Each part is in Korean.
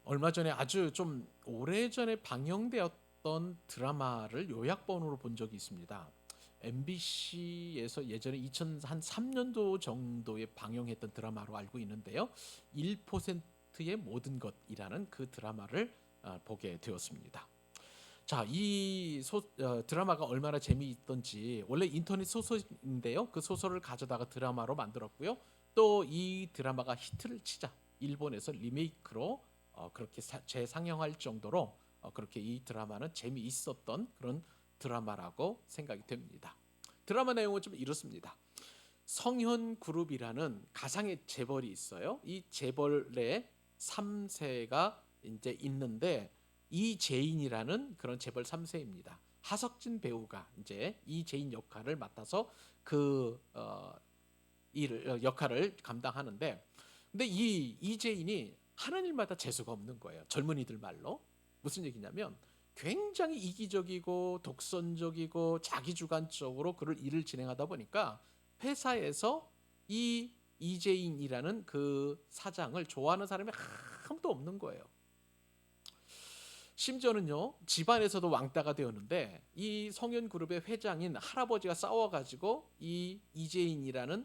얼마 전에 아주 좀 오래전에 방영되었던 드라마를 요약본으로 본 적이 있습니다. MBC에서 예전에 2003년도 정도에 방영했던 드라마로 알고 있는데요. 1%의 모든 것이라는 그 드라마를 보게 되었습니다. 자, 이 드라마가 얼마나 재미있던지, 원래 인터넷 소설인데요. 그 소설을 가져다가 드라마로 만들었고요. 또 이 드라마가 히트를 치자 일본에서 리메이크로 그렇게 재상영할 정도로 그렇게 이 드라마는 재미있었던 그런 드라마라고 생각이 됩니다. 드라마 내용은 좀 이렇습니다. 성현 그룹이라는 가상의 재벌이 있어요. 이 재벌의 3세가 이제 있는데, 이재인이라는 그런 재벌 3세입니다. 하석진 배우가 이제 이재인 역할을 맡아서 그 역할을 감당하는데, 근데 이 이재인이 하는 일마다 재수가 없는 거예요. 젊은이들 말로. 무슨 얘기냐면 굉장히 이기적이고 독선적이고 자기주관적으로 그를 일을 진행하다 보니까 회사에서 이 이재인이라는 그 사장을 좋아하는 사람이 아무도 없는 거예요. 심지어는요, 집안에서도 왕따가 되었는데 이 성현그룹의 회장인 할아버지가 싸워가지고 이 이재인이라는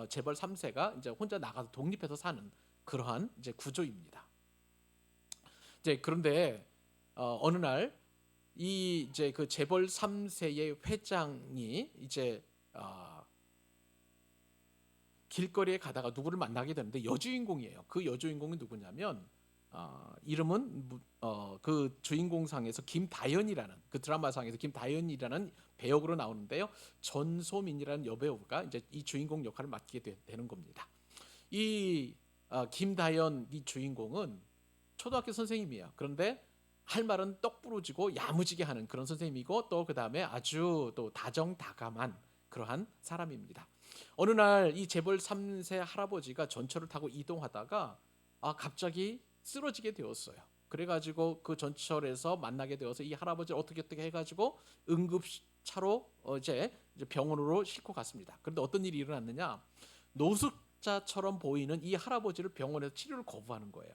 재벌 3세가 이제 혼자 나가서 독립해서 사는 그러한 이제 구조입니다. 이제 그런데 어느 날 이 이제 그 재벌 3세의 회장이 이제 길거리에 가다가 누구를 만나게 되는데 여주인공이에요. 그 여주인공이 누구냐면 이름은 그 주인공상에서 김다연이라는, 그 드라마상에서 김다연이라는 배역으로 나오는데요. 전소민이라는 여배우가 이제 이 주인공 역할을 맡게 되는 겁니다. 이 김다연 이 주인공은 초등학교 선생님이에요. 그런데 할 말은 똑부러지고 야무지게 하는 그런 선생님이고, 또 그 다음에 아주 또 다정다감한 그러한 사람입니다. 어느 날 이 재벌 3세 할아버지가 전철을 타고 이동하다가 갑자기 쓰러지게 되었어요. 그래가지고 그 전철에서 만나게 되어서 이 할아버지를 어떻게 해가지고 응급차로 이제 병원으로 싣고 갔습니다. 그런데 어떤 일이 일어났느냐? 노숙자처럼 보이는 이 할아버지를 병원에서 치료를 거부하는 거예요.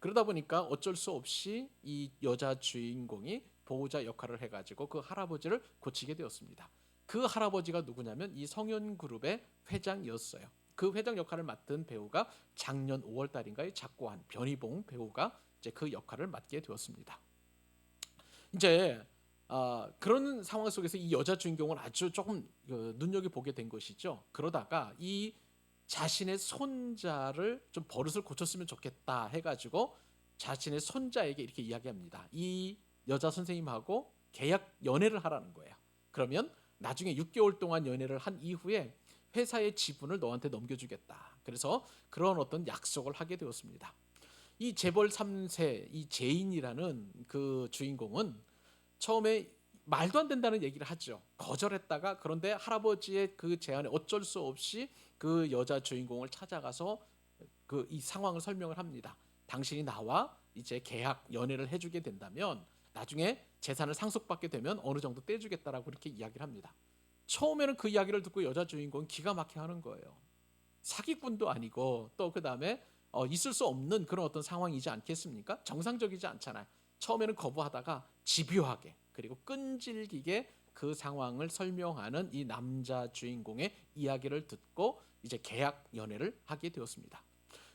그러다 보니까 어쩔 수 없이 이 여자 주인공이 보호자 역할을 해가지고 그 할아버지를 고치게 되었습니다. 그 할아버지가 누구냐면 이 성현그룹의 회장이었어요. 그 회장 역할을 맡은 배우가 작년 5월 달인가에 작고한 변희봉 배우가 이제 그 역할을 맡게 되었습니다. 이제 그런 상황 속에서 이 여자 주인공은 아주 조금 눈여겨 보게 된 것이죠. 그러다가 이 자신의 손자를 좀 버릇을 고쳤으면 좋겠다 해가지고 자신의 손자에게 이렇게 이야기합니다. 이 여자 선생님하고 계약 연애를 하라는 거예요. 그러면 나중에 6개월 동안 연애를 한 이후에 회사의 지분을 너한테 넘겨주겠다. 그래서 그런 어떤 약속을 하게 되었습니다. 이 재벌 3세 이 제인이라는 그 주인공은 처음에 말도 안 된다는 얘기를 하죠. 거절했다가, 그런데 할아버지의 그 제안에 어쩔 수 없이 그 여자 주인공을 찾아가서 그 이 상황을 설명을 합니다. 당신이 나와 이제 계약 연애를 해주게 된다면 나중에 재산을 상속받게 되면 어느 정도 떼주겠다라고 그렇게 이야기를 합니다. 처음에는 그 이야기를 듣고 여자 주인공은 기가 막혀 하는 거예요. 사기꾼도 아니고 또 그 다음에 있을 수 없는 그런 어떤 상황이지 않겠습니까? 정상적이지 않잖아요. 처음에는 거부하다가 집요하게 그리고 끈질기게 그 상황을 설명하는 이 남자 주인공의 이야기를 듣고 이제 계약 연애를 하게 되었습니다.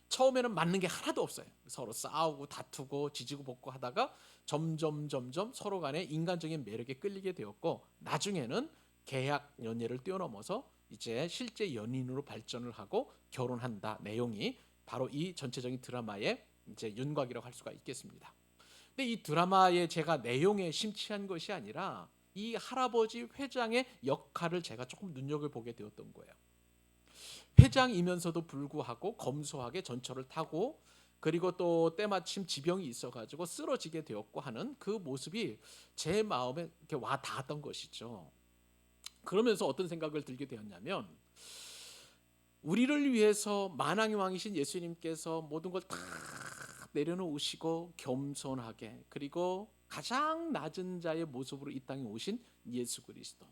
처음에는 맞는 게 하나도 없어요. 서로 싸우고 다투고 지지고 볶고 하다가 점점 서로 간에 인간적인 매력에 끌리게 되었고, 나중에는 계약 연애를 뛰어넘어서 이제 실제 연인으로 발전을 하고 결혼한다 내용이 바로 이 전체적인 드라마의 이제 윤곽이라고 할 수가 있겠습니다. 근데 이 드라마의 제가 내용에 심취한 것이 아니라 이 할아버지 회장의 역할을 제가 조금 눈여겨보게 되었던 거예요. 회장이면서도 불구하고 검소하게 전철을 타고, 그리고 또 때마침 지병이 있어가지고 쓰러지게 되었고 하는 그 모습이 제 마음에 이렇게 와 닿았던 것이죠. 그러면서 어떤 생각을 들게 되었냐면, 우리를 위해서 만왕의 왕이신 예수님께서 모든 걸 다 내려놓으시고 겸손하게, 그리고 가장 낮은 자의 모습으로 이 땅에 오신 예수 그리스도,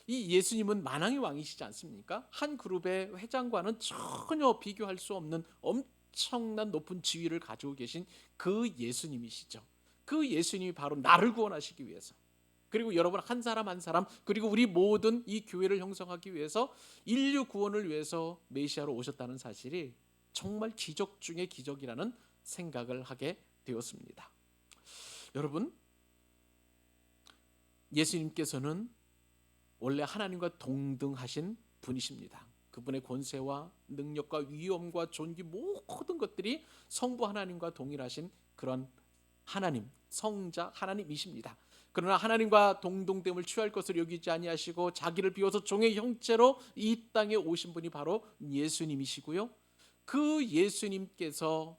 이 예수님은 만왕의 왕이시지 않습니까? 한 그룹의 회장과는 전혀 비교할 수 없는 엄청난 높은 지위를 가지고 계신 그 예수님이시죠. 그 예수님이 바로 나를 구원하시기 위해서, 그리고 여러분 한 사람 한 사람, 그리고 우리 모든 이 교회를 형성하기 위해서, 인류 구원을 위해서 메시아로 오셨다는 사실이 정말 기적 중의 기적이라는 생각을 하게 되었습니다. 여러분, 예수님께서는 원래 하나님과 동등하신 분이십니다. 그분의 권세와 능력과 위엄과 존귀 모든 것들이 성부 하나님과 동일하신 그런 하나님, 성자 하나님이십니다. 그러나 하나님과 동등됨을 취할 것을 여기지 아니하시고 자기를 비워서 종의 형체로 이 땅에 오신 분이 바로 예수님이시고요. 그 예수님께서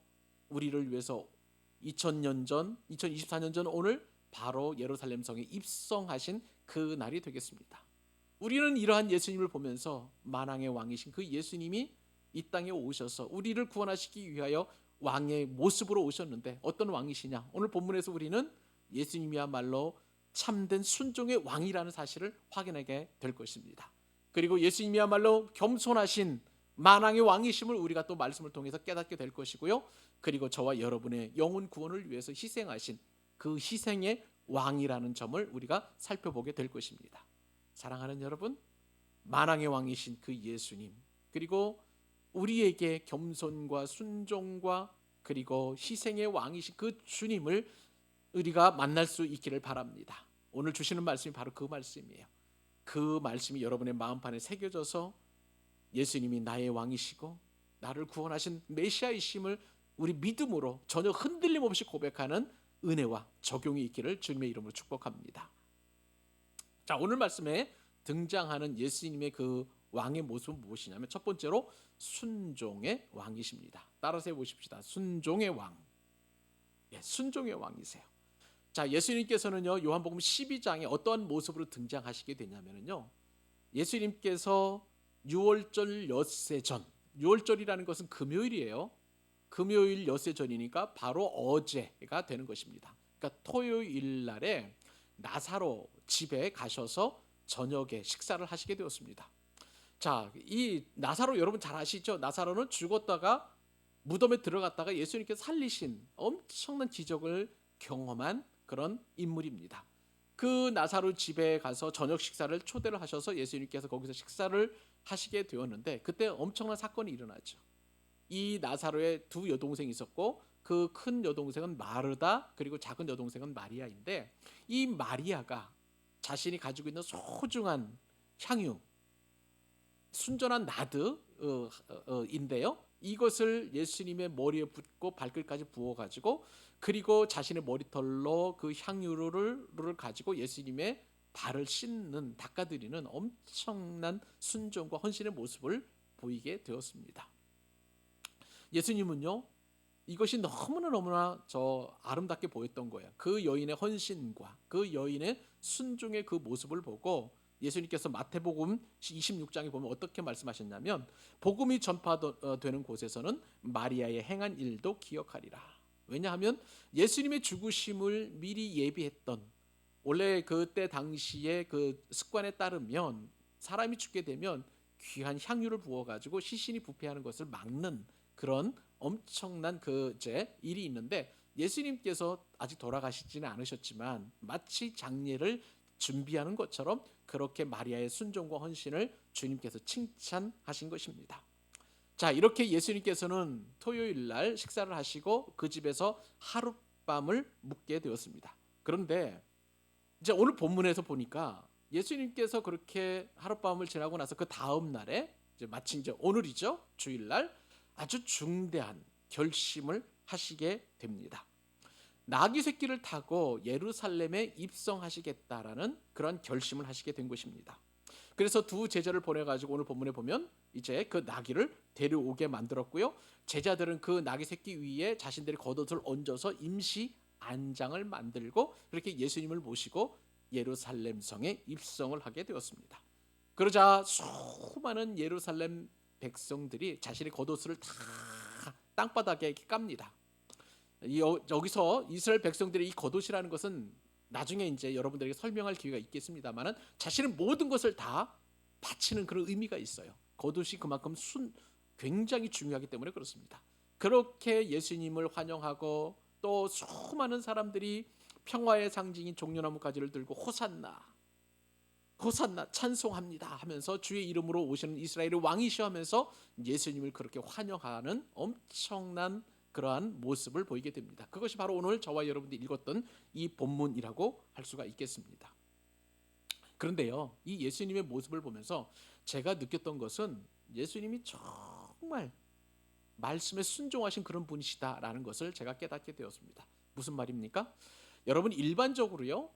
우리를 위해서 2000년 전, 2024년 전 오늘 바로 예루살렘 성에 입성하신 그 날이 되겠습니다. 우리는 이러한 예수님을 보면서 만왕의 왕이신 그 예수님이 이 땅에 오셔서 우리를 구원하시기 위하여 왕의 모습으로 오셨는데 어떤 왕이시냐? 오늘 본문에서 우리는 예수님이야말로 참된 순종의 왕이라는 사실을 확인하게 될 것입니다. 그리고 예수님이야말로 겸손하신 만왕의 왕이심을 우리가 또 말씀을 통해서 깨닫게 될 것이고요. 그리고 저와 여러분의 영혼 구원을 위해서 희생하신 그 희생의 왕이라는 점을 우리가 살펴보게 될 것입니다. 사랑하는 여러분, 만왕의 왕이신 그 예수님, 그리고 우리에게 겸손과 순종과 그리고 희생의 왕이신 그 주님을 우리가 만날 수 있기를 바랍니다. 오늘 주시는 말씀이 바로 그 말씀이에요. 그 말씀이 여러분의 마음판에 새겨져서 예수님이 나의 왕이시고 나를 구원하신 메시아이심을 우리 믿음으로 전혀 흔들림 없이 고백하는 은혜와 적용이 있기를 주님의 이름으로 축복합니다. 자, 오늘 말씀에 등장하는 예수님의 그 왕의 모습은 무엇이냐면 첫 번째로 순종의 왕이십니다. 따라서 해보십시다. 순종의 왕. 예, 순종의 왕이세요. 자, 예수님께서는요 요한복음 12장에 어떠한 모습으로 등장하시게 되냐면요, 예수님께서 유월절 엿새 전, 유월절이라는 것은 금요일이에요. 금요일 엿새 전이니까 바로 어제가 되는 것입니다. 그러니까 토요일 날에 나사로 집에 가셔서 저녁에 식사를 하시게 되었습니다. 자, 이 나사로 여러분 잘 아시죠? 나사로는 죽었다가 무덤에 들어갔다가 예수님께서 살리신 엄청난 기적을 경험한 그런 인물입니다. 그 나사로 집에 가서 저녁 식사를 초대를 하셔서 예수님께서 거기서 식사를 하시게 되었는데 그때 엄청난 사건이 일어나죠. 이 나사로의 두 여동생이 있었고 그 큰 여동생은 마르다, 그리고 작은 여동생은 마리아인데 이 마리아가 자신이 가지고 있는 소중한 향유, 순전한 나드인데요, 이것을 예수님의 머리에 붓고 발끝까지 부어가지고 그리고 자신의 머리털로 그 향유를 가지고 예수님의 발을 씻는, 닦아드리는 엄청난 순종과 헌신의 모습을 보이게 되었습니다. 예수님은요 이것이 너무나 아름답게 보였던 거예요. 그 여인의 헌신과 그 여인의 순종의 그 모습을 보고 예수님께서 마태복음 26장에 보면 어떻게 말씀하셨냐면 복음이 전파되는 곳에서는 마리아의 행한 일도 기억하리라. 왜냐하면 예수님의 죽으심을 미리 예비했던, 원래 그때 당시에 그 습관에 따르면 사람이 죽게 되면 귀한 향유를 부어가지고 시신이 부패하는 것을 막는 그런 엄청난 일이 있는데 예수님께서 아직 돌아가시지는 않으셨지만 마치 장례를 준비하는 것처럼 그렇게 마리아의 순종과 헌신을 주님께서 칭찬하신 것입니다. 자, 이렇게 예수님께서는 토요일 날 식사를 하시고 그 집에서 하룻밤을 묵게 되었습니다. 그런데 이제 오늘 본문에서 보니까 예수님께서 그렇게 하룻밤을 지나고 나서 그 다음 날에 이제 마치 이제 오늘이죠, 주일날 아주 중대한 결심을 하시게 됩니다. 나귀 새끼를 타고 예루살렘에 입성하시겠다라는 그런 결심을 하시게 된 것입니다. 그래서 두 제자를 보내가지고 오늘 본문에 보면 이제 그 나귀를 데려오게 만들었고요. 제자들은 그 나귀 새끼 위에 자신들의 겉옷을 얹어서 임시 안장을 만들고 그렇게 예수님을 모시고 예루살렘 성에 입성을 하게 되었습니다. 그러자 수많은 예루살렘 백성들이 자신의 겉옷을 다 땅바닥에 깝니다. 여기서 이스라엘 백성들의 이 겉옷이라는 것은 나중에 이제 여러분들에게 설명할 기회가 있겠습니다만은 자신의 모든 것을 다 바치는 그런 의미가 있어요. 겉옷이 그만큼 굉장히 중요하기 때문에 그렇습니다. 그렇게 예수님을 환영하고 또 수많은 사람들이 평화의 상징인 종려나무 가지를 들고 호산나 호산나 찬송합니다 하면서 주의 이름으로 오시는 이스라엘의 왕이시여 하면서 예수님을 그렇게 환영하는 엄청난 그러한 모습을 보이게 됩니다. 그것이 바로 오늘 저와 여러분들이 읽었던 이 본문이라고 할 수가 있겠습니다. 그런데요, 이 예수님의 모습을 보면서 제가 느꼈던 것은 예수님이 정말 말씀에 순종하신 그런 분이시다라는 것을 제가 깨닫게 되었습니다. 무슨 말입니까? 여러분, 일반적으로요,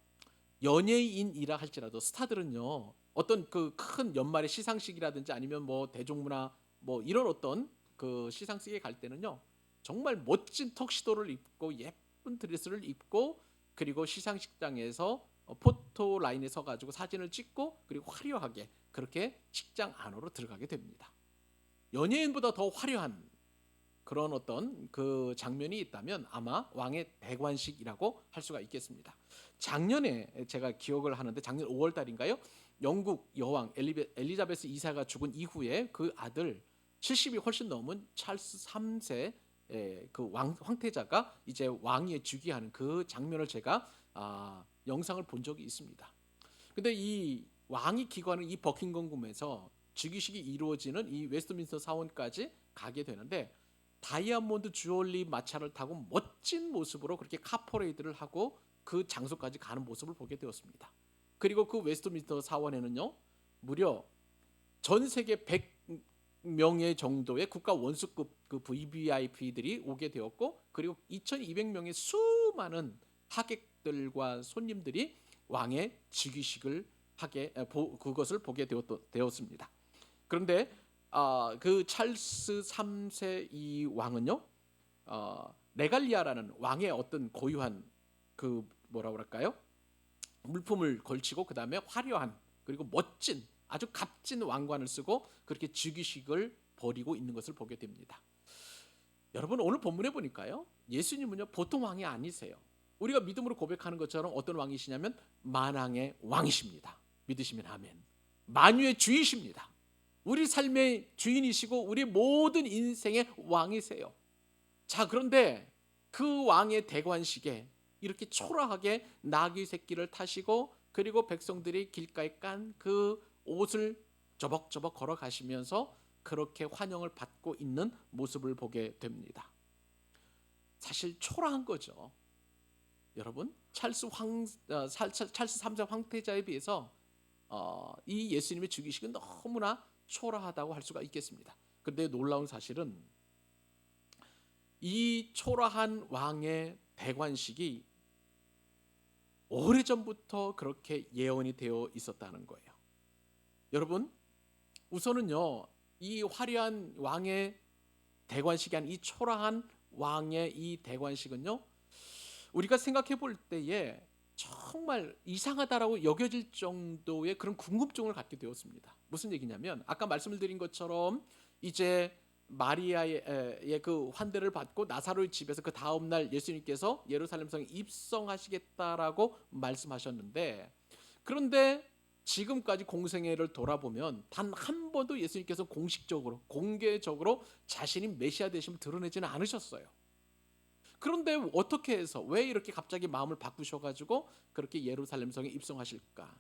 연예인이라 할지라도 스타들은요, 어떤 그 큰 연말의 시상식이라든지 아니면 뭐 대중문화 뭐 이런 어떤 그 시상식에 갈 때는요, 정말 멋진 턱시도를 입고 예쁜 드레스를 입고 그리고 시상식장에서 포토 라인에 서 가지고 사진을 찍고 그리고 화려하게 그렇게 식장 안으로 들어가게 됩니다. 연예인보다 더 화려한 그런 어떤 그 장면이 있다면 아마 왕의 대관식이라고 할 수가 있겠습니다. 작년에 제가 기억을 하는데 작년 5월 달인가요? 영국 여왕 엘리자베스 2세가 죽은 이후에 그 아들 70이 훨씬 넘은 찰스 3세 그 황태자가 이제 왕위에 즉위하는 그 장면을 제가 영상을 본 적이 있습니다. 근데 이 왕이 기거하는 이 버킹엄 궁에서 즉위식이 이루어지는 이 웨스트민스터 사원까지 가게 되는데 다이아몬드 주얼리 마차를 타고 멋진 모습으로 그렇게 카퍼레이드를 하고 그 장소까지 가는 모습을 보게 되었습니다. 그리고 그 웨스트민스터 사원에는요, 무려 전 세계 100명의 정도의 국가 원수급 그 VVIP들이 오게 되었고, 그리고 2,200명의 수많은 하객들과 손님들이 왕의 즉위식을 그것을 보게 되었습니다. 그런데 그 찰스 3세 이 왕은요, 레갈리아라는 왕의 어떤 고유한 그 뭐라 그럴까요? 물품을 걸치고 그 다음에 화려한 그리고 멋진 아주 값진 왕관을 쓰고 그렇게 즉위식을 벌이고 있는 것을 보게 됩니다. 여러분, 오늘 본문에 보니까요, 예수님은요 보통 왕이 아니세요. 우리가 믿음으로 고백하는 것처럼 어떤 왕이시냐면 만왕의 왕이십니다. 믿으시면 아멘. 만유의 주이십니다. 우리 삶의 주인이시고 우리 모든 인생의 왕이세요. 자, 그런데 그 왕의 대관식에 이렇게 초라하게 나귀 새끼를 타시고 그리고 백성들이 길가에 깐 그 옷을 저벅저벅 걸어가시면서 그렇게 환영을 받고 있는 모습을 보게 됩니다. 사실 초라한 거죠. 여러분, 찰스 3세 황태자에 비해서 이 예수님의 즉위식은 너무나 초라하다고 할 수가 있겠습니다. 그런데 놀라운 사실은 이 초라한 왕의 대관식이 오래전부터 그렇게 예언이 되어 있었다는 거예요. 여러분, 우선은요, 이 화려한 왕의 대관식이 아닌 이 초라한 왕의 이 대관식은요, 우리가 생각해 볼 때에 정말 이상하다라고 여겨질 정도의 그런 궁금증을 갖게 되었습니다. 무슨 얘기냐면 아까 말씀을 드린 것처럼 이제 마리아의 그 환대를 받고 나사로의 집에서 그 다음 날 예수님께서 예루살렘 성에 입성하시겠다라고 말씀하셨는데, 그런데 지금까지 공생애를 돌아보면 단 한 번도 예수님께서 공식적으로 공개적으로 자신이 메시아 되심을 드러내지는 않으셨어요. 그런데 어떻게 해서 왜 이렇게 갑자기 마음을 바꾸셔가지고 그렇게 예루살렘 성에 입성하실까?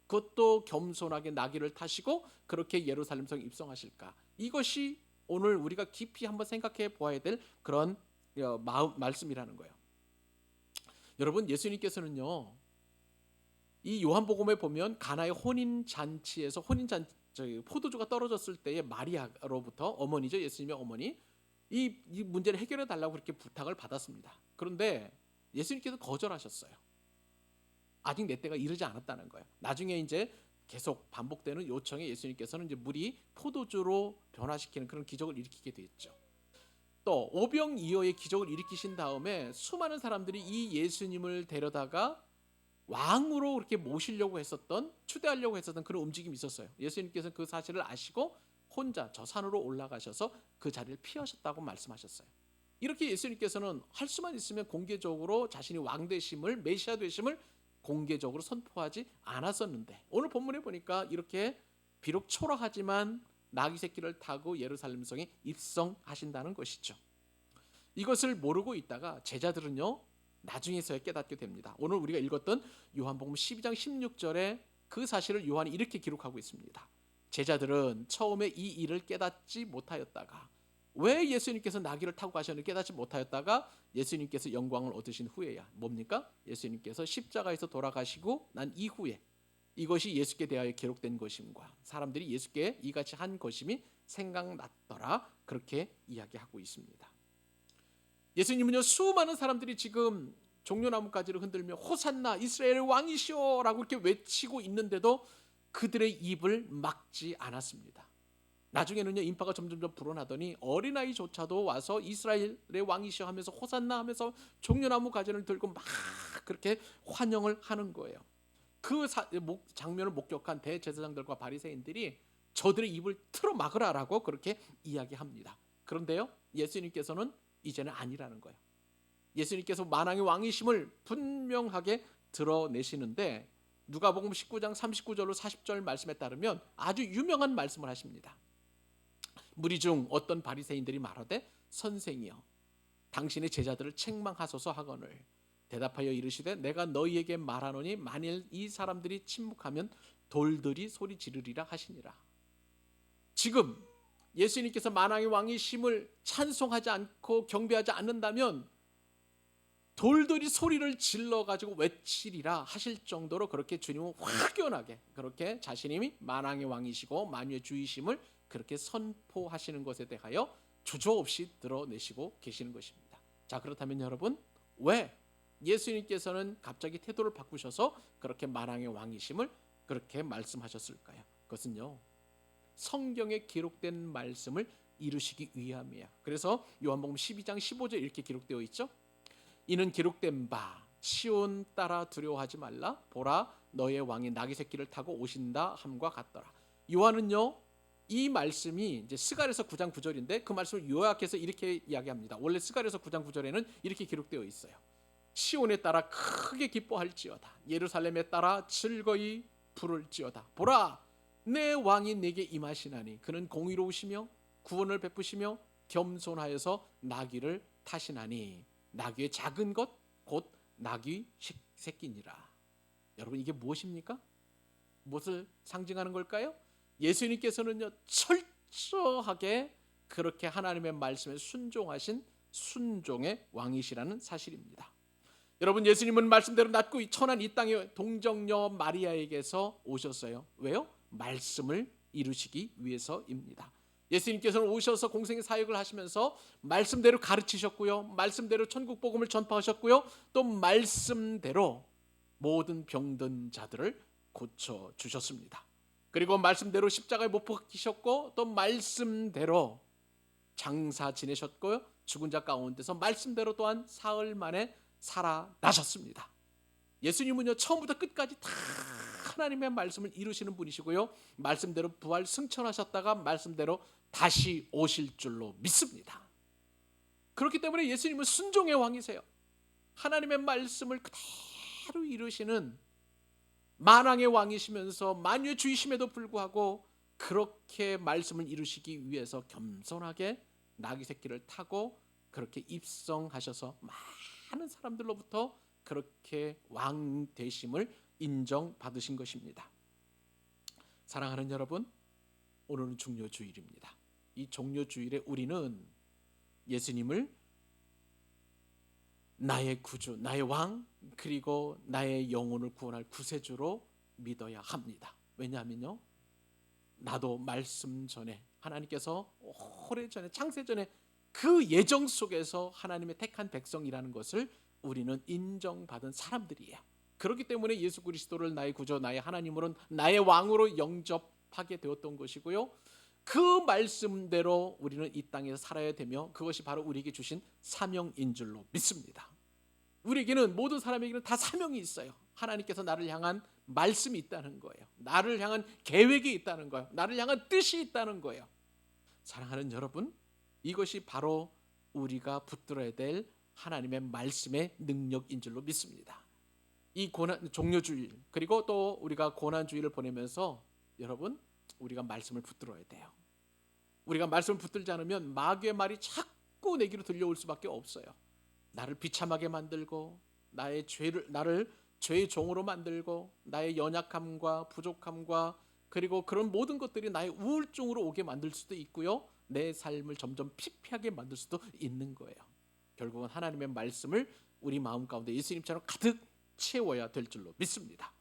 그것도 겸손하게 나귀를 타시고 그렇게 예루살렘 성에 입성하실까? 이것이 오늘 우리가 깊이 한번 생각해 보아야 될 그런 말씀이라는 거예요. 여러분, 예수님께서는요, 이 요한복음에 보면 가나의 혼인잔치에서 포도주가 떨어졌을 때에 마리아로부터 어머니죠, 예수님의 어머니, 이 문제를 해결해 달라고 그렇게 부탁을 받았습니다. 그런데 예수님께서 거절하셨어요. 아직 내 때가 이르지 않았다는 거예요. 나중에 이제 계속 반복되는 요청에 예수님께서는 이제 물이 포도주로 변화시키는 그런 기적을 일으키게 됐죠. 또 오병이어의 기적을 일으키신 다음에 수많은 사람들이 이 예수님을 데려다가 왕으로 그렇게 모시려고 했었던, 추대하려고 했었던 그런 움직임이 있었어요. 예수님께서는 그 사실을 아시고 혼자 저 산으로 올라가셔서 그 자리를 피하셨다고 말씀하셨어요. 이렇게 예수님께서는 할 수만 있으면 공개적으로 자신이 왕 되심을, 메시아 되심을 공개적으로 선포하지 않았었는데, 오늘 본문에 보니까 이렇게 비록 초라하지만 나귀 새끼를 타고 예루살렘 성에 입성하신다는 것이죠. 이것을 모르고 있다가 제자들은요 나중에서야 깨닫게 됩니다. 오늘 우리가 읽었던 요한복음 12장 16절에 그 사실을 요한이 이렇게 기록하고 있습니다. 제자들은 처음에 이 일을 깨닫지 못하였다가, 왜 예수님께서 나귀를 타고 가셨는지 깨닫지 못하였다가 예수님께서 영광을 얻으신 후에야 뭡니까? 예수님께서 십자가에서 돌아가시고 난 이후에 이것이 예수께 대하여 기록된 것임과 사람들이 예수께 이같이 한 것임이 생각났더라, 그렇게 이야기하고 있습니다. 예수님은요 수많은 사람들이 지금 종려나무 가지를 흔들며 호산나 이스라엘의 왕이시오 라고 이렇게 외치고 있는데도 그들의 입을 막지 않았습니다. 나중에는요 인파가 점점 불어나더니 어린아이조차도 와서 이스라엘의 왕이시여 하면서 호산나 하면서 종려나무 가지를 들고 막 그렇게 환영을 하는 거예요. 그 장면을 목격한 대제사장들과 바리새인들이 저들의 입을 틀어 막으라라고 그렇게 이야기합니다. 그런데요 예수님께서는 이제는 아니라는 거예요. 예수님께서 만왕의 왕이심을 분명하게 드러내시는데 누가복음 19장 39절로 40절 말씀에 따르면 아주 유명한 말씀을 하십니다. 무리 중 어떤 바리새인들이 말하되 선생이여 당신의 제자들을 책망하소서 하거늘 대답하여 이르시되 내가 너희에게 말하노니 만일 이 사람들이 침묵하면 돌들이 소리 지르리라 하시니라. 지금 예수님께서 만왕의 왕이심을 찬송하지 않고 경배하지 않는다면 돌들이 소리를 질러가지고 외치리라 하실 정도로 그렇게 주님은 확연하게 그렇게 자신이 만왕의 왕이시고 만유의 주이심을 그렇게 선포하시는 것에 대하여 주저없이 드러내시고 계시는 것입니다. 자, 그렇다면 여러분 왜 예수님께서는 갑자기 태도를 바꾸셔서 그렇게 만왕의 왕이심을 그렇게 말씀하셨을까요? 그것은요 성경에 기록된 말씀을 이루시기 위함이에요. 그래서 요한복음 12장 15절 이렇게 기록되어 있죠. 이는 기록된 바 시온 따라 두려워하지 말라 보라 너의 왕이 나귀 새끼를 타고 오신다 함과 같더라. 요한은요 이 말씀이 이제 스가랴서 9장 9절인데 그 말씀을 요약해서 이렇게 이야기합니다. 원래 스가랴서 9장 9절에는 이렇게 기록되어 있어요. 시온에 따라 크게 기뻐할지어다 예루살렘에 따라 즐거이 부를지어다 보라 내 왕이 내게 임하시나니 그는 공의로우시며 구원을 베푸시며 겸손하여서 나귀를 타시나니 나귀의 작은 것 곧 나귀 새끼니라. 여러분 이게 무엇입니까? 무엇을 상징하는 걸까요? 예수님께서는요 철저하게 그렇게 하나님의 말씀에 순종하신 순종의 왕이시라는 사실입니다. 여러분 예수님은 말씀대로 낳고 천한 이 땅에 동정녀 마리아에게서 오셨어요. 왜요? 말씀을 이루시기 위해서입니다. 예수님께서는 오셔서 공생의 사역을 하시면서 말씀대로 가르치셨고요. 말씀대로 천국 복음을 전파하셨고요. 또 말씀대로 모든 병든 자들을 고쳐 주셨습니다. 그리고 말씀대로 십자가에 못 박히셨고 또 말씀대로 장사 지내셨고요. 죽은 자 가운데서 말씀대로 또한 사흘 만에 살아나셨습니다. 예수님은요 처음부터 끝까지 다 하나님의 말씀을 이루시는 분이시고요. 말씀대로 부활 승천하셨다가 말씀대로 다시 오실 줄로 믿습니다. 그렇기 때문에 예수님은 순종의 왕이세요. 하나님의 말씀을 그대로 이루시는 만왕의 왕이시면서 만유의 주이심에도 불구하고 그렇게 말씀을 이루시기 위해서 겸손하게 나귀 새끼를 타고 그렇게 입성하셔서 많은 사람들로부터 그렇게 왕 되심을 인정받으신 것입니다. 사랑하는 여러분, 오늘은 종료주일입니다. 이 종료주일에 우리는 예수님을 나의 구주, 나의 왕, 그리고 나의 영혼을 구원할 구세주로 믿어야 합니다. 왜냐하면요, 나도 말씀 전에 하나님께서 오래전에 창세전에 그 예정 속에서 하나님의 택한 백성이라는 것을 우리는 인정받은 사람들이에요. 그렇기 때문에 예수 그리스도를 나의 구주, 나의 하나님으로 나의 왕으로 영접하게 되었던 것이고요. 그 말씀대로 우리는 이 땅에서 살아야 되며 그것이 바로 우리에게 주신 사명인 줄로 믿습니다. 우리에게는 모든 사람에게는 다 사명이 있어요. 하나님께서 나를 향한 말씀이 있다는 거예요. 나를 향한 계획이 있다는 거예요. 나를 향한 뜻이 있다는 거예요. 사랑하는 여러분, 이것이 바로 우리가 붙들어야 될 하나님의 말씀의 능력인 줄로 믿습니다. 이 종료주일 그리고 또 우리가 고난주일을 보내면서 여러분 우리가 말씀을 붙들어야 돼요. 우리가 말씀을 붙들지 않으면 마귀의 말이 자꾸 자꾸 내 귀로 들려올 수밖에 없어요. 나를 비참하게 만들고 나를 죄의 종으로 만들고 나의 연약함과 부족함과 그리고 그런 모든 것들이 나의 우울증으로 오게 만들 수도 있고요. 내 삶을 점점 피폐하게 만들 수도 있는 거예요. 결국은 하나님의 말씀을 우리 마음 가운데 예수님처럼 가득 채워야 될 줄로 믿습니다.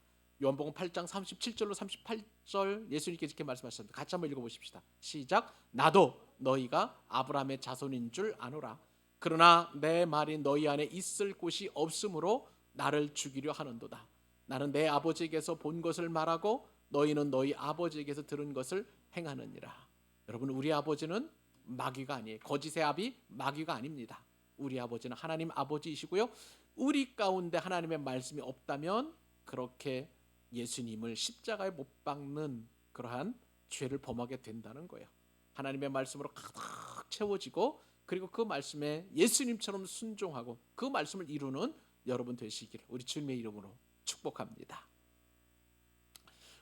요한복음 8장 37절로 38절 예수님께서 이렇게 말씀하셨습니다. 같이 한번 읽어보십시다. 시작. 나도 너희가 아브라함의 자손인 줄 아노라. 그러나 내 말이 너희 안에 있을 곳이 없으므로 나를 죽이려 하는도다. 나는 내 아버지에게서 본 것을 말하고 너희는 너희 아버지에게서 들은 것을 행하느니라. 여러분, 우리 아버지는 마귀가 아니에요. 거짓의 아비 마귀가 아닙니다. 우리 아버지는 하나님 아버지이시고요. 우리 가운데 하나님의 말씀이 없다면 그렇게 예수님을 십자가에 못 박는 그러한 죄를 범하게 된다는 거예요. 하나님의 말씀으로 가득 채워지고 그리고 그 말씀에 예수님처럼 순종하고 그 말씀을 이루는 여러분 되시기를 우리 주님의 이름으로 축복합니다.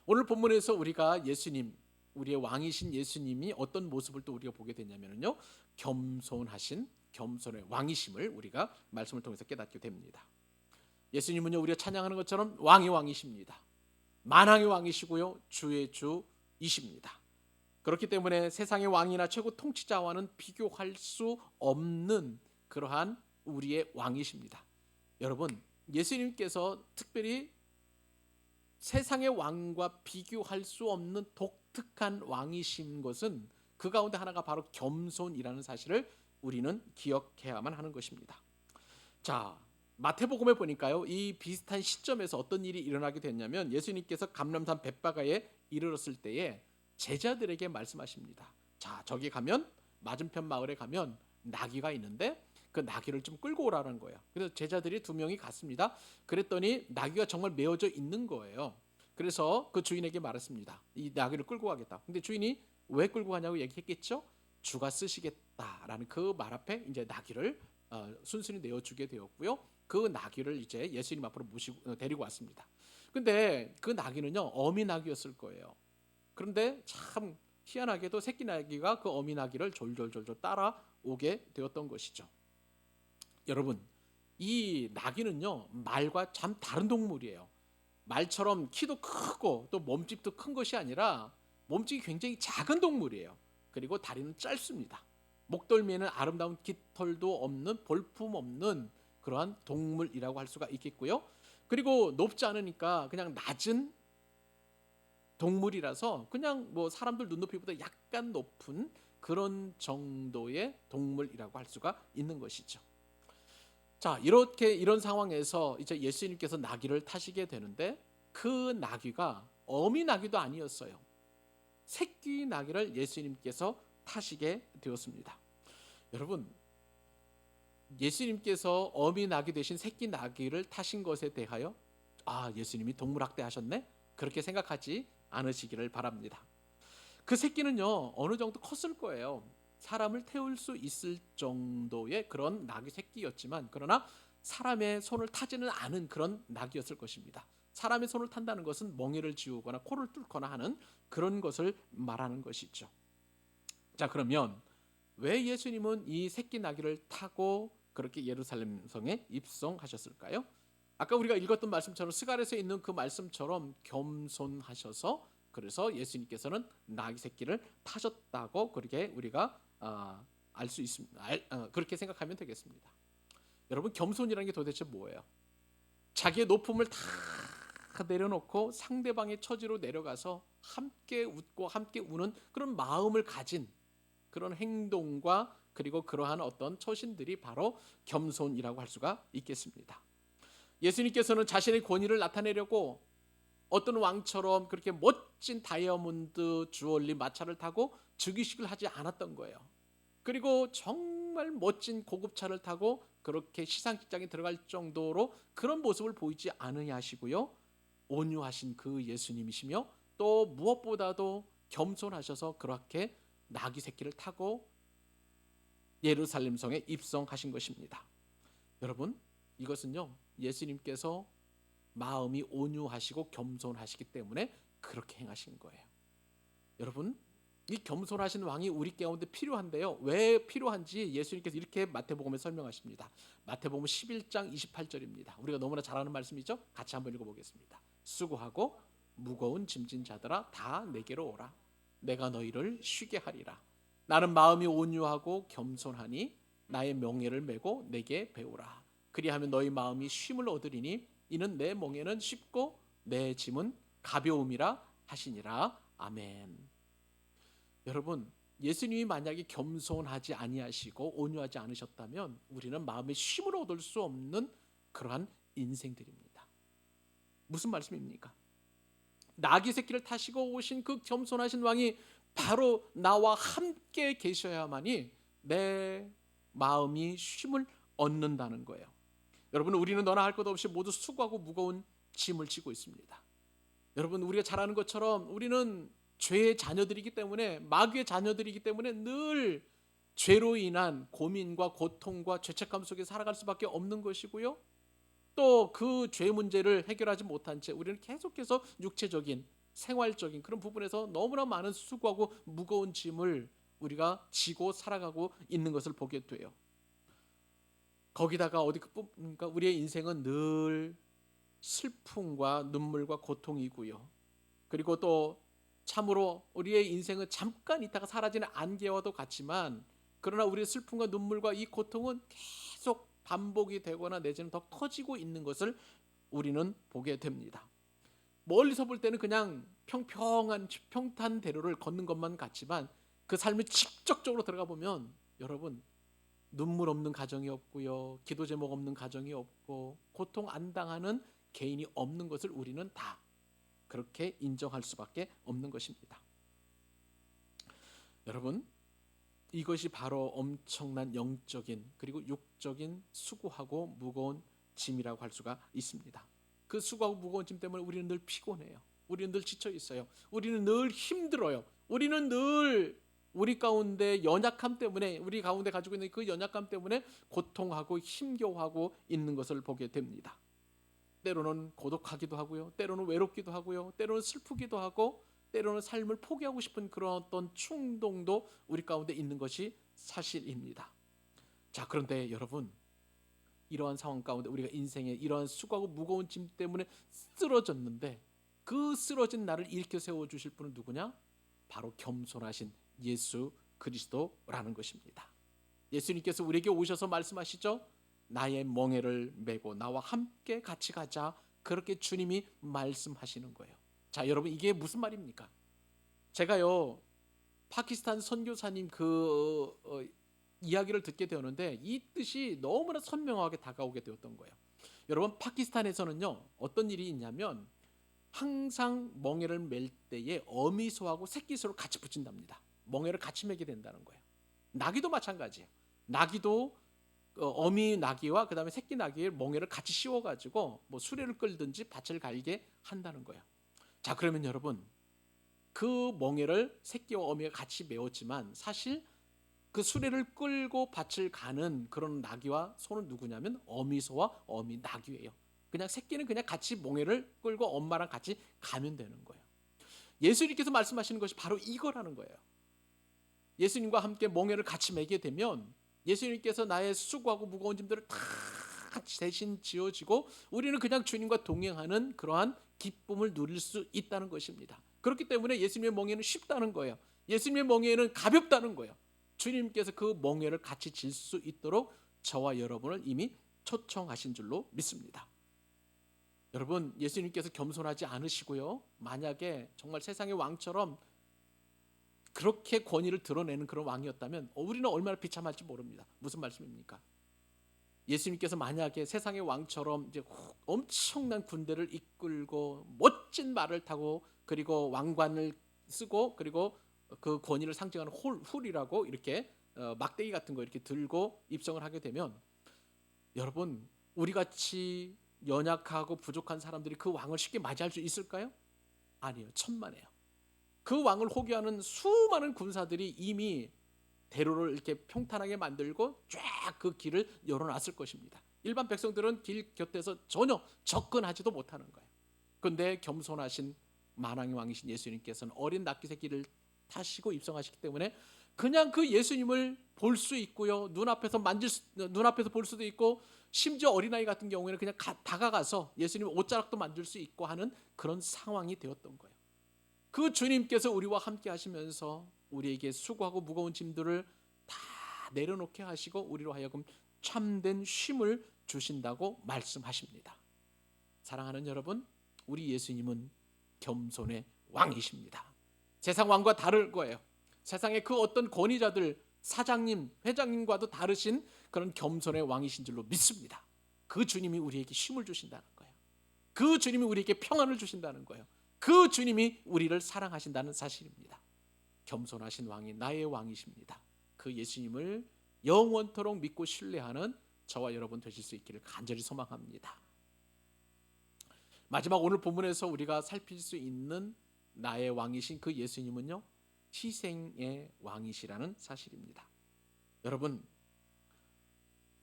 오늘 본문에서 우리가 예수님, 우리의 왕이신 예수님이 어떤 모습을 또 우리가 보게 되냐면요, 겸손의 왕이심을 우리가 말씀을 통해서 깨닫게 됩니다. 예수님은요, 우리가 찬양하는 것처럼 왕의 왕이십니다. 만왕의 왕이시고요, 주의 주이십니다. 그렇기 때문에 세상의 왕이나 최고 통치자와는 비교할 수 없는 그러한 우리의 왕이십니다. 여러분, 예수님께서 특별히 세상의 왕과 비교할 수 없는 독특한 왕이신 것은 그 가운데 하나가 바로 겸손이라는 사실을 우리는 기억해야만 하는 것입니다. 자, 마태복음에 보니까요, 이 비슷한 시점에서 어떤 일이 일어나게 됐냐면 예수님께서 감람산 벳바가에 이르렀을 때에 제자들에게 말씀하십니다. 자, 저기 가면 맞은편 마을에 가면 나귀가 있는데 그 나귀를 좀 끌고 오라는 거예요. 그래서 제자들이 2명이 갔습니다. 그랬더니 나귀가 정말 메어져 있는 거예요. 그래서 그 주인에게 말했습니다. 이 나귀를 끌고 가겠다. 근데 주인이 왜 끌고 가냐고 얘기했겠죠. 주가 쓰시겠다라는 그 말 앞에 이제 나귀를 순순히 내어주게 되었고요. 그 나귀를 이제 예수님 앞으로 데리고 왔습니다. 근데 그 나귀는요, 어미 나귀였을 거예요. 그런데 참 희한하게도 새끼 나귀가 그 어미 나귀를 졸졸졸 따라오게 되었던 것이죠. 여러분, 이 나귀는요, 말과 참 다른 동물이에요. 말처럼 키도 크고 또 몸집도 큰 것이 아니라 몸집이 굉장히 작은 동물이에요. 그리고 다리는 짧습니다. 목덜미에는 아름다운 깃털도 없는 볼품 없는 그러한 동물이라고 할 수가 있겠고요. 그리고 높지 않으니까 그냥 낮은 동물이라서 그냥 뭐 사람들 눈높이보다 약간 높은 그런 정도의 동물이라고 할 수가 있는 것이죠. 자, 이런 상황에서 이제 예수님께서 나귀를 타시게 되는데 그 나귀가 어미 나귀도 아니었어요. 새끼 나귀를 예수님께서 타시게 되었습니다. 여러분, 예수님께서 어미 나귀 대신 새끼 나귀를 타신 것에 대하여 예수님이 동물학대 하셨네? 그렇게 생각하지 않으시기를 바랍니다. 그 새끼는요, 어느 정도 컸을 거예요. 사람을 태울 수 있을 정도의 그런 나귀 새끼였지만 그러나 사람의 손을 타지는 않은 그런 나귀였을 것입니다. 사람의 손을 탄다는 것은 멍에를 지우거나 코를 뚫거나 하는 그런 것을 말하는 것이죠. 자, 그러면 왜 예수님은 이 새끼 나귀를 타고 그렇게 예루살렘 성에 입성하셨을까요? 아까 우리가 읽었던 말씀처럼 스가랴서에 있는 그 말씀처럼 겸손하셔서 그래서 예수님께서는 나귀 새끼를 타셨다고 그렇게 우리가 알 수 있습니다. 그렇게 생각하면 되겠습니다. 여러분, 겸손이라는 게 도대체 뭐예요? 자기의 높음을 다 내려놓고 상대방의 처지로 내려가서 함께 웃고 함께 우는 그런 마음을 가진 그런 행동과 그리고 그러한 어떤 처신들이 바로 겸손이라고 할 수가 있겠습니다. 예수님께서는 자신의 권위를 나타내려고 어떤 왕처럼 그렇게 멋진 다이아몬드 주얼리 마차를 타고 즉위식을 하지 않았던 거예요. 그리고 정말 멋진 고급차를 타고 그렇게 시상식장에 들어갈 정도로 그런 모습을 보이지 않으시고요. 온유하신 그 예수님이시며 또 무엇보다도 겸손하셔서 그렇게 나귀 새끼를 타고 예루살렘 성에 입성하신 것입니다. 여러분, 이것은요, 예수님께서 마음이 온유하시고 겸손하시기 때문에 그렇게 행하신 거예요. 여러분, 이 겸손하신 왕이 우리 가운데 필요한데요. 왜 필요한지 예수님께서 이렇게 마태복음에 설명하십니다. 마태복음 11장 28절입니다. 우리가 너무나 잘 아는 말씀이죠. 같이 한번 읽어보겠습니다. 수고하고 무거운 짐진 자들아 다 내게로 오라. 내가 너희를 쉬게 하리라. 나는 마음이 온유하고 겸손하니 나의 명예를 메고 내게 배우라. 그리하면 너희 마음이 쉼을 얻으리니 이는 내 멍에는 쉽고 내 짐은 가벼움이라 하시니라. 아멘. 여러분, 예수님이 만약에 겸손하지 아니하시고 온유하지 않으셨다면 우리는 마음의 쉼을 얻을 수 없는 그러한 인생들입니다. 무슨 말씀입니까? 나귀 새끼를 타시고 오신 그 겸손하신 왕이 바로 나와 함께 계셔야만이 내 마음이 쉼을 얻는다는 거예요. 여러분, 우리는 너나 할 것 없이 모두 수고하고 무거운 짐을 지고 있습니다. 여러분, 우리가 잘 아는 것처럼 우리는 죄의 자녀들이기 때문에, 마귀의 자녀들이기 때문에 늘 죄로 인한 고민과 고통과 죄책감 속에 살아갈 수밖에 없는 것이고요. 또 그 죄 문제를 해결하지 못한 채 우리는 계속해서 육체적인 생활적인 그런 부분에서 너무나 많은 수고하고 무거운 짐을 우리가 지고 살아가고 있는 것을 보게 돼요. 거기다가 그러니까 우리의 인생은 늘 슬픔과 눈물과 고통이고요. 그리고 또 참으로 우리의 인생은 잠깐 있다가 사라지는 안개와도 같지만, 그러나 우리의 슬픔과 눈물과 이 고통은 계속 반복이 되거나 내지는 더 커지고 있는 것을 우리는 보게 됩니다. 멀리서 볼 때는 그냥 평평한 평탄대로를 걷는 것만 같지만 그 삶에 직접적으로 들어가 보면 여러분, 눈물 없는 가정이 없고요, 기도 제목 없는 가정이 없고 고통 안 당하는 개인이 없는 것을 우리는 다 그렇게 인정할 수밖에 없는 것입니다. 여러분, 이것이 바로 엄청난 영적인 그리고 육적인 수고하고 무거운 짐이라고 할 수가 있습니다. 그 수고하고 무거운 짐 때문에 우리는 늘 피곤해요. 우리는 늘 지쳐 있어요. 우리는 늘 힘들어요. 우리는 늘 우리 가운데 연약함 때문에, 우리 가운데 가지고 있는 그 연약함 때문에 고통하고 힘겨워하고 있는 것을 보게 됩니다. 때로는 고독하기도 하고요, 때로는 외롭기도 하고요, 때로는 슬프기도 하고, 때로는 삶을 포기하고 싶은 그런 어떤 충동도 우리 가운데 있는 것이 사실입니다. 자, 그런데 여러분, 이러한 상황 가운데 우리가 인생에 이러한 수고하고 무거운 짐 때문에 쓰러졌는데 그 쓰러진 나를 일으켜 세워주실 분은 누구냐? 바로 겸손하신 예수 그리스도라는 것입니다. 예수님께서 우리에게 오셔서 말씀하시죠. 나의 멍에를 메고 나와 함께 같이 가자. 그렇게 주님이 말씀하시는 거예요. 자, 여러분, 이게 무슨 말입니까? 제가요, 파키스탄 선교사님 이야기를 듣게 되었는데 이 뜻이 너무나 선명하게 다가오게 되었던 거예요. 여러분, 파키스탄에서는요, 어떤 일이 있냐면 항상 멍에를 맬 때에 어미소하고 새끼소를 같이 붙인답니다. 멍에를 같이 매게 된다는 거예요. 나귀도 마찬가지예요. 나귀도 어미 나귀와 그 다음에 새끼 나귀의 멍에를 같이 씌워가지고 뭐 수레를 끌든지 밭을 갈게 한다는 거예요. 자, 그러면 여러분, 그 멍에를 새끼와 어미가 같이 메웠지만 사실 그 수레를 끌고 밭을 가는 그런 나귀와 소는 누구냐면 어미소와 어미 나귀예요. 그냥 새끼는 그냥 같이 멍에를 끌고 엄마랑 같이 가면 되는 거예요. 예수님께서 말씀하시는 것이 바로 이거라는 거예요. 예수님과 함께 멍에를 같이 매게 되면 예수님께서 나의 수고하고 무거운 짐들을 다 대신 지어지고 우리는 그냥 주님과 동행하는 그러한 기쁨을 누릴 수 있다는 것입니다. 그렇기 때문에 예수님의 멍에는 쉽다는 거예요. 예수님의 멍에는 가볍다는 거예요. 주님께서 그 멍에를 같이 질 수 있도록 저와 여러분을 이미 초청하신 줄로 믿습니다. 여러분, 예수님께서 겸손하지 않으시고요, 만약에 정말 세상의 왕처럼 그렇게 권위를 드러내는 그런 왕이었다면 우리는 얼마나 비참할지 모릅니다. 무슨 말씀입니까? 예수님께서 만약에 세상의 왕처럼 이제 엄청난 군대를 이끌고 멋진 말을 타고 그리고 왕관을 쓰고 그리고 그 권위를 상징하는 훌이라고 이렇게 막대기 같은 거 이렇게 들고 입성을 하게 되면 여러분, 우리 같이 연약하고 부족한 사람들이 그 왕을 쉽게 맞이할 수 있을까요? 아니요, 천만에요. 그 왕을 호위하는 수많은 군사들이 이미 대로를 이렇게 평탄하게 만들고 쫙 그 길을 열어놨을 것입니다. 일반 백성들은 길 곁에서 전혀 접근하지도 못하는 거예요. 그런데 겸손하신 만왕의 왕이신 예수님께서는 어린 낙기 새끼를 타시고 입성하시기 때문에 그냥 그 예수님을 볼 수 있고요. 눈앞에서 볼 수도 있고, 심지어 어린아이 같은 경우에는 그냥 다가가서 예수님 옷자락도 만질 수 있고 하는 그런 상황이 되었던 거예요. 그 주님께서 우리와 함께 하시면서 우리에게 수고하고 무거운 짐들을 다 내려놓게 하시고 우리로 하여금 참된 쉼을 주신다고 말씀하십니다. 사랑하는 여러분, 우리 예수님은 겸손의 왕이십니다. 세상 왕과 다를 거예요. 세상의 그 어떤 권위자들, 사장님, 회장님과도 다르신 그런 겸손의 왕이신 줄로 믿습니다. 그 주님이 우리에게 쉼을 주신다는 거예요. 그 주님이 우리에게 평안을 주신다는 거예요. 그 주님이 우리를 사랑하신다는 사실입니다. 겸손하신 왕이 나의 왕이십니다. 그 예수님을 영원토록 믿고 신뢰하는 저와 여러분 되실 수 있기를 간절히 소망합니다. 마지막 오늘 본문에서 우리가 살필 수 있는 나의 왕이신 그 예수님은요, 희생의 왕이시라는 사실입니다. 여러분,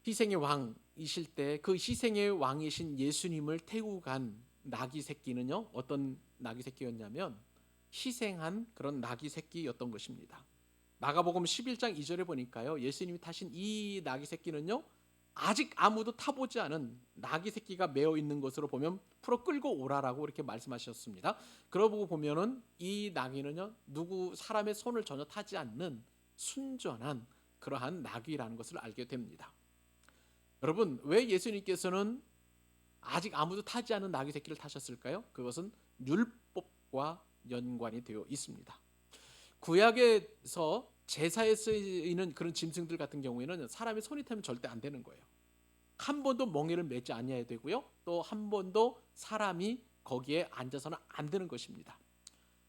희생의 왕이실 때 그 희생의 왕이신 예수님을 태우고 간 나귀 새끼는요, 어떤 나귀 새끼였냐면 희생한 그런 나귀 새끼였던 것입니다. 마가복음 11장 2절에 보니까요, 예수님이 타신 이 나귀 새끼는요, 아직 아무도 타보지 않은 나귀 새끼가 매어 있는 것으로 보면 풀어 끌고 오라라고 이렇게 말씀하셨습니다. 그러고 보면은 이 나귀는요, 사람의 손을 전혀 타지 않는 순전한 그러한 나귀라는 것을 알게 됩니다. 여러분, 왜 예수님께서는 아직 아무도 타지 않은 나귀 새끼를 타셨을까요? 그것은 율법과 연관이 되어 있습니다. 구약에서 제사에 쓰이는 그런 짐승들 같은 경우에는 사람의 손이 타면 절대 안 되는 거예요. 한 번도 멍에를 매지 아니해야 되고요. 또 한 번도 사람이 거기에 앉아서는 안 되는 것입니다.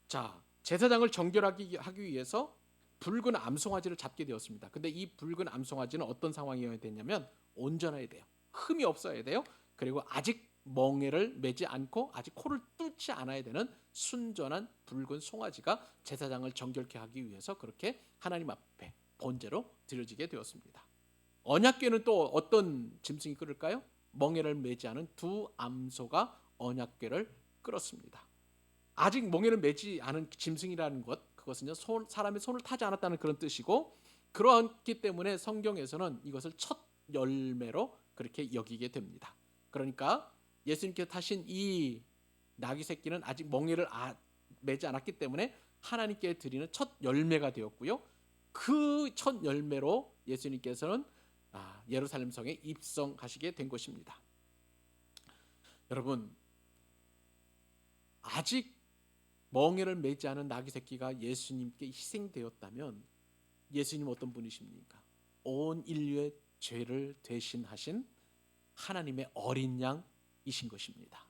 자, 제사장을 정결하게 하기 위해서 붉은 암송아지를 잡게 되었습니다. 근데 이 붉은 암송아지는 어떤 상황이어야 되냐면 온전해야 돼요. 흠이 없어야 돼요. 그리고 아직 멍에를 매지 않고 아직 코를 뚫지 않아야 되는 순전한 붉은 송아지가 제사장을 정결케 하기 위해서 그렇게 하나님 앞에 번제로 드려지게 되었습니다. 언약궤는 또 어떤 짐승이 끌을까요? 멍에를 매지 않은 두 암소가 언약궤를 끌었습니다. 아직 멍에를 매지 않은 짐승이라는 것, 그것은요, 사람의 손을 타지 않았다는 그런 뜻이고, 그렇기 때문에 성경에서는 이것을 첫 열매로 그렇게 여기게 됩니다. 그러니까 예수님께서 타신 이 나귀 새끼는 아직 멍에를 매지 않았기 때문에 하나님께 드리는 첫 열매가 되었고요. 그 첫 열매로 예수님께서는 예루살렘 성에 입성하시게 된 것입니다. 여러분, 아직 멍에를 매지 않은 나귀 새끼가 예수님께 희생되었다면 예수님 어떤 분이십니까? 온 인류의 죄를 대신하신 하나님의 어린 양이신 것입니다.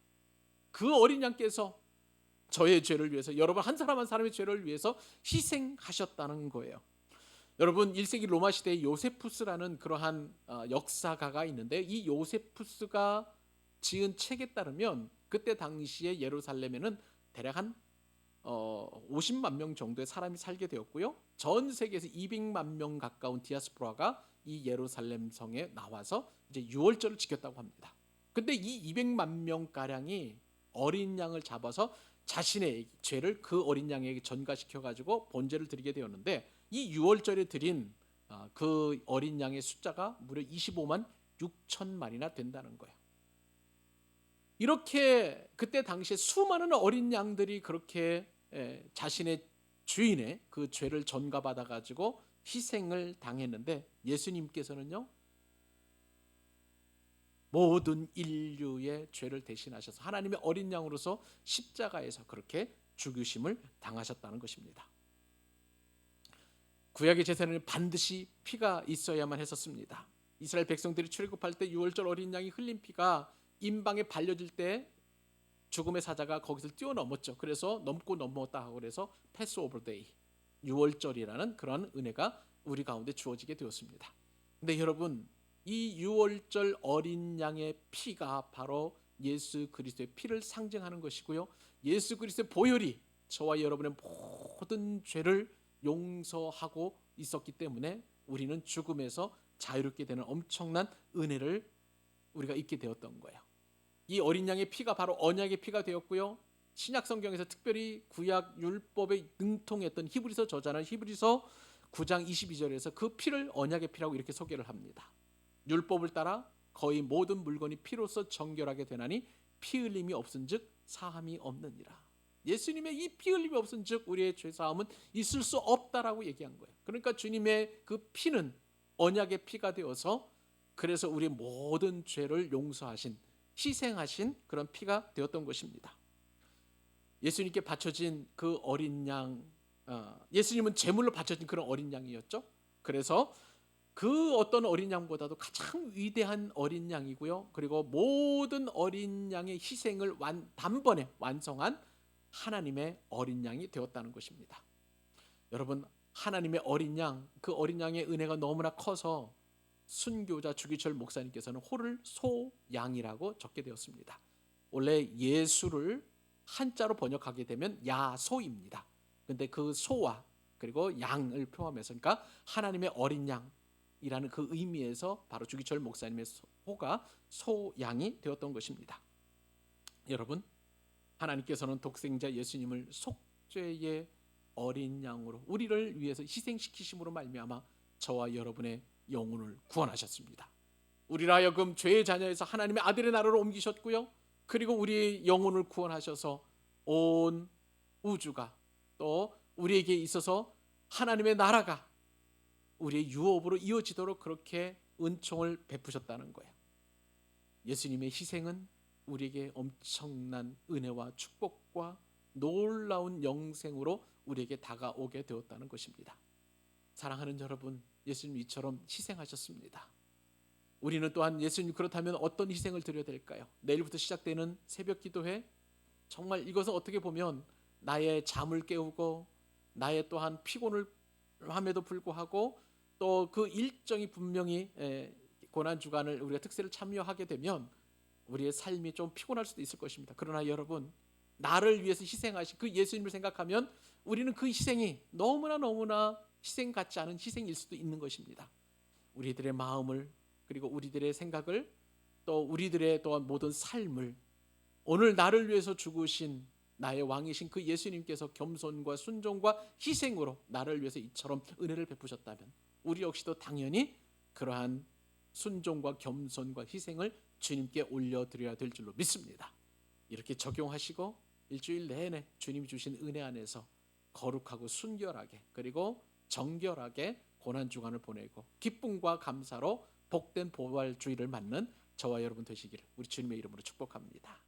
그 어린 양께서 저의 죄를 위해서, 여러분 한 사람 한 사람의 죄를 위해서 희생하셨다는 거예요. 여러분, 1세기 로마 시대에 요세푸스라는 그러한 역사가가 있는데, 이 요세푸스가 지은 책에 따르면 그때 당시에 예루살렘에는 대략 한 50만 명 정도의 사람이 살게 되었고요. 전 세계에서 200만 명 가까운 디아스포라가 이 예루살렘 성에 나와서 이제 유월절을 지켰다고 합니다. 근데 이 200만 명 가량이 어린 양을 잡아서 자신의 죄를 그 어린 양에게 전가시켜 가지고 번제를 드리게 되었는데, 이 유월절에 드린 그 어린 양의 숫자가 무려 25만 6천 마리나 된다는 거예요. 이렇게 그때 당시에 수많은 어린 양들이 그렇게 자신의 주인의 그 죄를 전가받아 가지고 희생을 당했는데, 예수님께서는요, 모든 인류의 죄를 대신하셔서 하나님의 어린 양으로서 십자가에서 그렇게 죽으심을 당하셨다는 것입니다. 구약의 제사는 반드시 피가 있어야만 했었습니다. 이스라엘 백성들이 출애굽할 때 유월절 어린 양이 흘린 피가 임방에 발려질 때 죽음의 사자가 거기서 뛰어넘었죠. 그래서 넘었다 하고 그래서 패스오버 데이, 유월절이라는 그런 은혜가 우리 가운데 주어지게 되었습니다. 근데 여러분, 이 유월절 어린 양의 피가 바로 예수 그리스도의 피를 상징하는 것이고요. 예수 그리스도의 보혈이 저와 여러분의 모든 죄를 용서하고 있었기 때문에 우리는 죽음에서 자유롭게 되는 엄청난 은혜를 우리가 입게 되었던 거예요. 이 어린 양의 피가 바로 언약의 피가 되었고요. 신약 성경에서 특별히 구약 율법에 능통했던 히브리서 저자는 히브리서 9장 22절에서 그 피를 언약의 피라고 이렇게 소개를 합니다. 율법을 따라 거의 모든 물건이 피로써 정결하게 되나니 피 흘림이 없은즉 사함이 없느니라. 예수님의 이 피 흘림이 없은즉 우리의 죄 사함은 있을 수 없다라고 얘기한 거예요. 그러니까 주님의 그 피는 언약의 피가 되어서 그래서 우리의 모든 죄를 용서하신, 희생하신 그런 피가 되었던 것입니다. 예수님께 바쳐진 그 어린 양, 예수님은 제물로 바쳐진 그런 어린 양이었죠. 그래서 그 어떤 어린 양보다도 가장 위대한 어린 양이고요. 그리고 모든 어린 양의 희생을 단번에 완성한 하나님의 어린 양이 되었다는 것입니다. 여러분, 하나님의 어린 양, 그 어린 양의 은혜가 너무나 커서 순교자 주기철 목사님께서는 호를 소양이라고 적게 되었습니다. 원래 예수를 한자로 번역하게 되면 야소입니다. 근데 그 소와 그리고 양을 포함해서, 그러니까 하나님의 어린 양이라는 그 의미에서 바로 주기철 목사님의 호가 소양이 되었던 것입니다. 여러분, 하나님께서는 독생자 예수님을 속죄의 어린 양으로 우리를 위해서 희생시키심으로 말미암아 저와 여러분의 영혼을 구원하셨습니다. 우리를 하여금 죄의 자녀에서 하나님의 아들의 나라로 옮기셨고요. 그리고 우리의 영혼을 구원하셔서 온 우주가 또 우리에게 있어서 하나님의 나라가 우리의 유업으로 이어지도록 그렇게 은총을 베푸셨다는 거예요. 예수님의 희생은 우리에게 엄청난 은혜와 축복과 놀라운 영생으로 우리에게 다가오게 되었다는 것입니다. 사랑하는 여러분, 예수님 이처럼 희생하셨습니다. 우리는 또한 예수님 그렇다면 어떤 희생을 드려야 될까요? 내일부터 시작되는 새벽 기도회, 정말 이것은 어떻게 보면 나의 잠을 깨우고 나의 또한 피곤을 함에도 불구하고 또 그 일정이 분명히 고난주간을 우리가 특세를 참여하게 되면 우리의 삶이 좀 피곤할 수도 있을 것입니다. 그러나 여러분, 나를 위해서 희생하신 그 예수님을 생각하면 우리는 그 희생이 너무나 희생 같지 않은 희생일 수도 있는 것입니다. 우리들의 마음을, 그리고 우리들의 생각을, 또 우리들의 또한 모든 삶을 오늘 나를 위해서 죽으신 나의 왕이신 그 예수님께서 겸손과 순종과 희생으로 나를 위해서 이처럼 은혜를 베푸셨다면 우리 역시도 당연히 그러한 순종과 겸손과 희생을 주님께 올려드려야 될 줄로 믿습니다. 이렇게 적용하시고 일주일 내내 주님이 주신 은혜 안에서 거룩하고 순결하게 그리고 정결하게 고난주간을 보내고 기쁨과 감사로 복된 부활주의를 맞는 저와 여러분 되시기를 우리 주님의 이름으로 축복합니다.